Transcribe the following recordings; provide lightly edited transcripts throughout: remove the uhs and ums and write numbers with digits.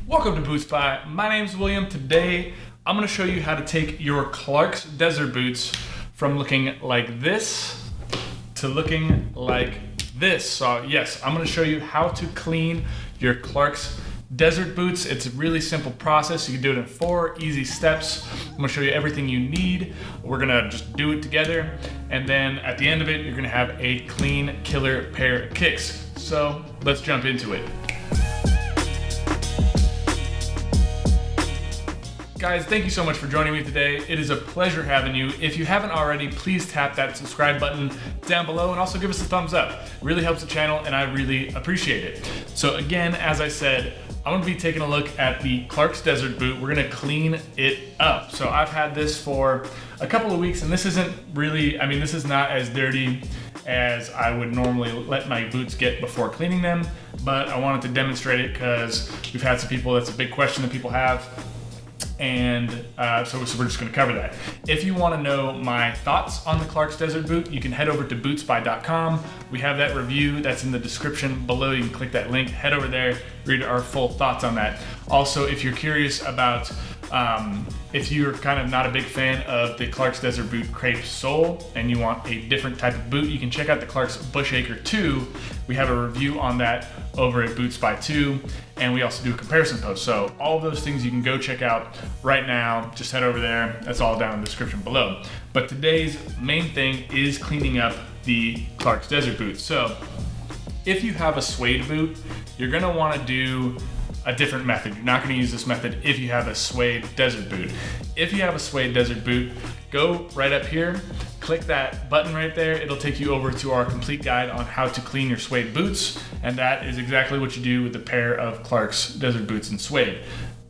Welcome to BootSpy. My name's William. Today, I'm gonna show you how to take your CLARKS desert boots from looking like this to looking like this. So yes, I'm gonna show you how to clean your CLARKS desert boots. It's a really simple process. You can do it in 4 easy steps. I'm gonna show you everything you need. We're gonna just do it together. And then at the end of it, you're gonna have a clean killer pair of kicks. So let's jump into it. Guys, thank you so much for joining me today. It is a pleasure having you. If you haven't already, please tap that subscribe button down below and also give us a thumbs up. It really helps the channel and I really appreciate it. So again, as I said, I'm gonna be taking a look at the CLARKS desert boot. We're gonna clean it up. So I've had this for a couple of weeks and this isn't really, this is not as dirty as I would normally let my boots get before cleaning them, but I wanted to demonstrate it because we've had some people, that's a big question that people have. And so we're just going to cover that. If you want to know my thoughts on the CLARKS desert boot, you can head over to BootSpy.com. We have that review that's in the description below. You can click that link, head over there, read our full thoughts on that. Also, if you're curious about if you're kind of not a big fan of the CLARKS desert boot crepe sole and you want a different type of boot, you can check out the CLARKS Bushacre 2. We have a review on that over at BootSpy 2, and we also do a comparison post. So all of those things you can go check out right now. Just head over there. That's all down in the description below. But today's main thing is cleaning up the CLARKS desert boot. So if you have a suede boot, you're gonna wanna do a different method. You're not gonna use this method if you have a suede desert boot. If you have a suede desert boot, go right up here, click that button right there. It'll take you over to our complete guide on how to clean your suede boots. And that is exactly what you do with a pair of CLARKS desert boots in suede.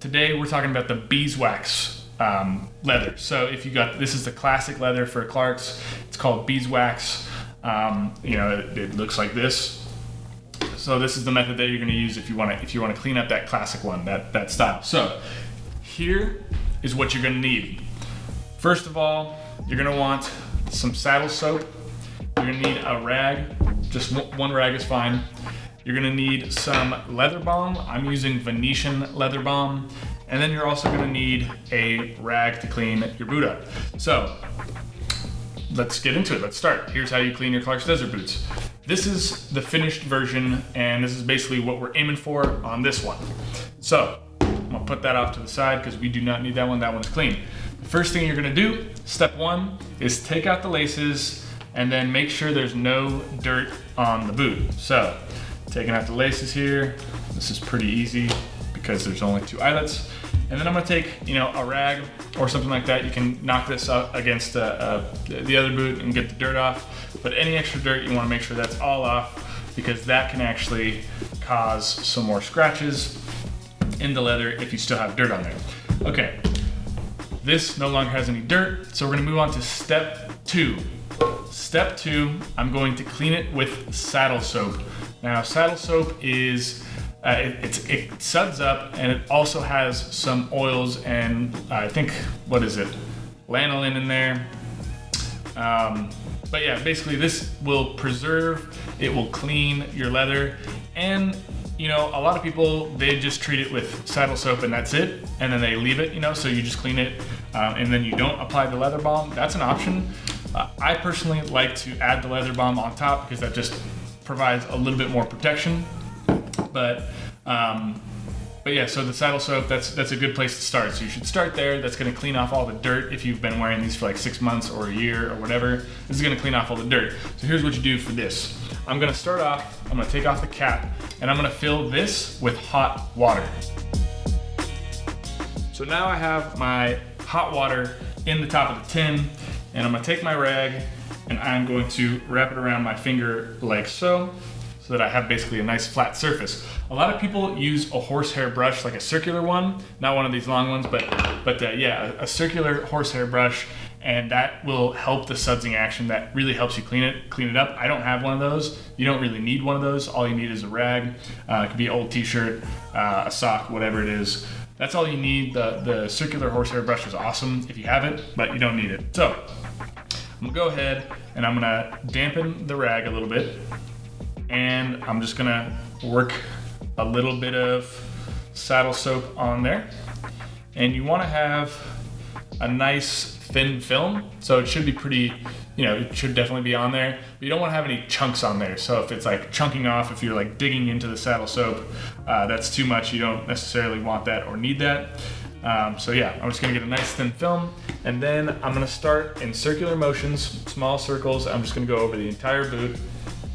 Today, we're talking about the Beeswax leather. So if you got, this is the classic leather for CLARKS. It's called Beeswax. It looks like this. So this is the method that you're going to use if you want to clean up that classic one, that style. So here is what you're going to need. First of all, you're going to want some saddle soap. You're going to need a rag. Just one rag is fine. You're going to need some leather balm. I'm using Venetian leather balm. And then you're also going to need a rag to clean your boot up. So let's get into it. Let's start. Here's how you clean your CLARKS desert boots. This is the finished version, and this is basically what we're aiming for on this one. So I'm gonna put that off to the side because we do not need that one. That one's clean. The first thing you're gonna do, step 1, is take out the laces and then make sure there's no dirt on the boot. So taking out the laces here, this is pretty easy because there's only 2 eyelets. And then I'm gonna take, a rag or something like that. You can knock this up against the other boot and get the dirt off. But any extra dirt, you wanna make sure that's all off because that can actually cause some more scratches in the leather if you still have dirt on there. Okay, this no longer has any dirt, so we're gonna move on to step 2. Step 2, I'm going to clean it with saddle soap. Now, saddle soap is it suds up and it also has some oils and I think, lanolin in there. But yeah, basically this will preserve, it will clean your leather. And a lot of people, they just treat it with saddle soap and that's it. And then they leave it, so you just clean it and then you don't apply the leather balm. That's an option. I personally like to add the leather balm on top because that just provides a little bit more protection. But yeah, so the saddle soap, that's a good place to start. So you should start there. That's gonna clean off all the dirt if you've been wearing these for like 6 months or a year or whatever. This is gonna clean off all the dirt. So here's what you do for this. I'm gonna start off, I'm gonna take off the cap and I'm gonna fill this with hot water. So now I have my hot water in the top of the tin and I'm gonna take my rag and I'm going to wrap it around my finger like so that I have basically a nice flat surface. A lot of people use a horsehair brush, like a circular one, not one of these long ones, but a circular horsehair brush, and that will help the sudsing action. That really helps you clean it up. I don't have one of those. You don't really need one of those. All you need is a rag. It could be an old t-shirt, a sock, whatever it is. That's all you need. The circular horsehair brush is awesome if you have it, but you don't need it. So I'm gonna go ahead and I'm gonna dampen the rag a little bit, and I'm just gonna work a little bit of saddle soap on there. And you want to have a nice thin film, so it should be pretty, it should definitely be on there, but you don't want to have any chunks on there. So if it's like chunking off, if you're like digging into the saddle soap, that's too much. You don't necessarily want that or need that. So yeah, I'm just gonna get a nice thin film, and then I'm gonna start in circular motions, small circles. I'm just gonna go over the entire boot,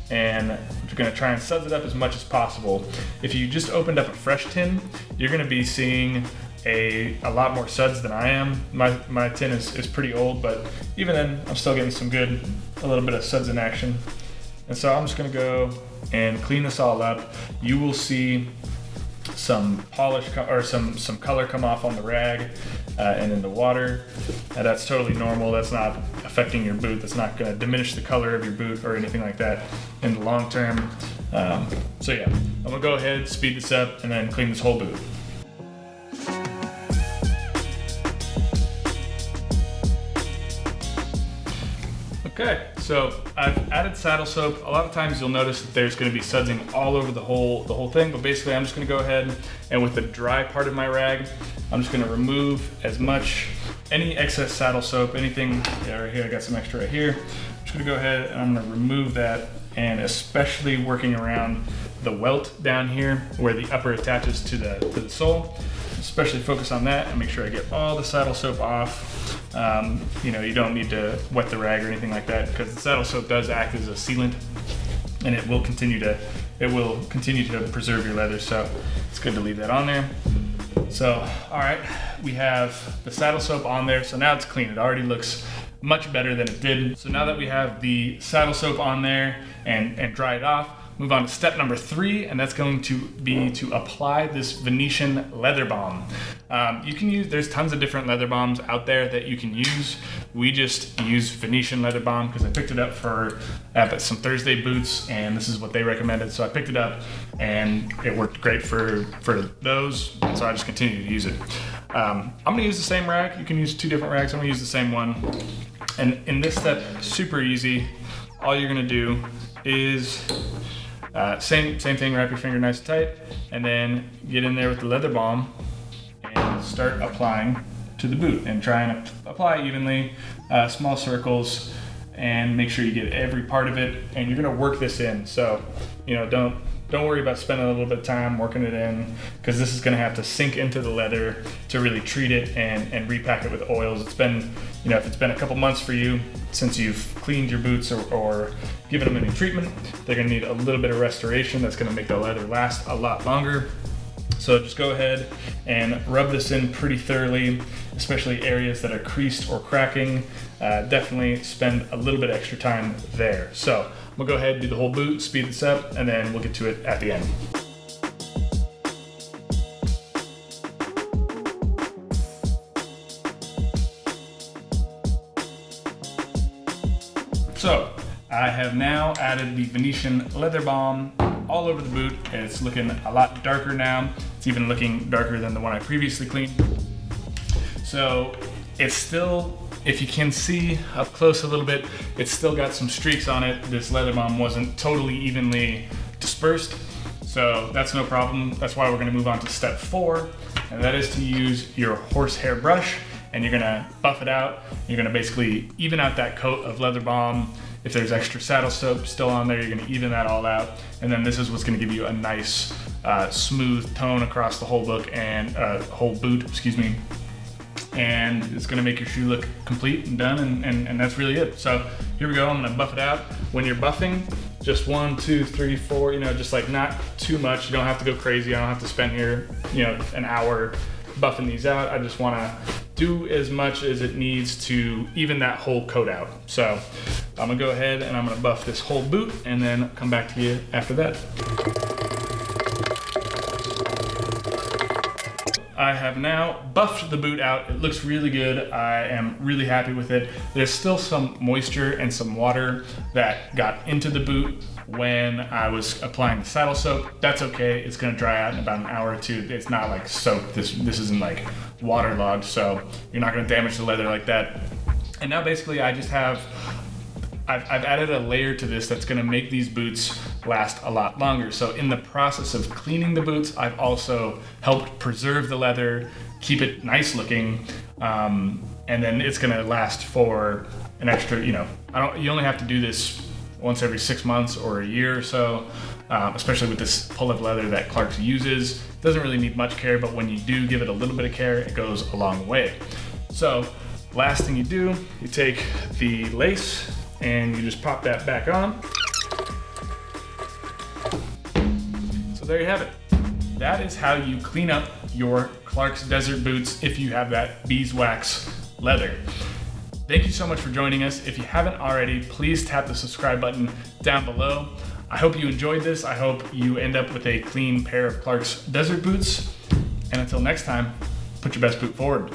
and I'm just gonna try and suds it up as much as possible. If you just opened up a fresh tin, you're gonna be seeing a lot more suds than I am. My tin is pretty old, but even then, I'm still getting a little bit of suds in action. And so I'm just gonna go and clean this all up. You will see some polish or some color come off on the rag and in the water. That's totally normal. That's not affecting your boot. That's not gonna diminish the color of your boot or anything like that in the long term. So yeah, I'm gonna go ahead, speed this up, and then clean this whole boot. Okay, so I've added saddle soap. A lot of times you'll notice that there's going to be sudsing all over the whole thing, but basically I'm just going to go ahead and with the dry part of my rag, I'm just going to remove any excess saddle soap, anything. Yeah, right here, I got some extra right here. I'm just going to go ahead and I'm going to remove that, and especially working around the welt down here where the upper attaches to the sole. Especially focus on that and make sure I get all the saddle soap off. You don't need to wet the rag or anything like that, because the saddle soap does act as a sealant, and it will continue to preserve your leather. So it's good to leave that on there. So all right, we have the saddle soap on there. So now it's clean. It already looks much better than it did. So now that we have the saddle soap on there and dry it off, move on to step number 3, and that's going to be to apply this Venetian leather balm. There's tons of different leather balms out there that you can use. We just use Venetian leather balm because I picked it up at some Thursday boots, and this is what they recommended. So I picked it up, and it worked great for those, and so I just continue to use it. I'm gonna use the same rag. You can use 2 different rags. I'm gonna use the same one. And in this step, super easy. All you're gonna do is same thing, wrap your finger nice and tight, and then get in there with the leather balm and start applying to the boot, and try and apply evenly, small circles, and make sure you get every part of it. And you're gonna work this in, so don't worry about spending a little bit of time working it in, because this is gonna have to sink into the leather to really treat it and repack it with oils. It's been, if it's been a couple months for you since you've cleaned your boots or given them any treatment, they're gonna need a little bit of restoration. That's gonna make the leather last a lot longer. So just go ahead and rub this in pretty thoroughly, especially areas that are creased or cracking. Definitely spend a little bit extra time there. So I'm gonna go ahead and do the whole boot, speed this up, and then we'll get to it at the end. So I have now added the Venetian leather balm all over the boot. It's looking a lot darker now. It's even looking darker than the one I previously cleaned. So it's still, if you can see up close a little bit, it's still got some streaks on it. This leather balm wasn't totally evenly dispersed, so that's no problem. That's why we're gonna move on to step 4, and that is to use your horsehair brush, and you're gonna buff it out. You're gonna basically even out that coat of leather balm. If there's extra saddle soap still on there, you're gonna even that all out. And then this is what's gonna give you a nice smooth tone across the whole book and whole boot, and it's gonna make your shoe look complete and done, and that's really it. So here we go, I'm gonna buff it out. When you're buffing, just 1, 2, 3, 4, just like not too much. You don't have to go crazy. I don't have to spend here, an hour buffing these out. I just wanna do as much as it needs to even that whole coat out. So I'm gonna go ahead and I'm gonna buff this whole boot and then come back to you after that. I have now buffed the boot out. It looks really good. I am really happy with it. There's still some moisture and some water that got into the boot when I was applying the saddle soap. That's okay. It's gonna dry out in about an hour or 2. It's not like soaked. This isn't like waterlogged, so you're not gonna damage the leather like that. And now basically I I've added a layer to this that's gonna make these boots last a lot longer. So in the process of cleaning the boots, I've also helped preserve the leather, keep it nice looking, and then it's gonna last for an extra, you only have to do this once every 6 months or a year or so, especially with this pull-up leather that Clarks uses. Doesn't really need much care, but when you do give it a little bit of care, it goes a long way. So last thing you do, you take the lace and you just pop that back on. So there you have it. That is how you clean up your Clarks Desert boots if you have that beeswax leather. Thank you so much for joining us. If you haven't already, please tap the subscribe button down below. I hope you enjoyed this. I hope you end up with a clean pair of Clarks Desert boots. And until next time, put your best boot forward.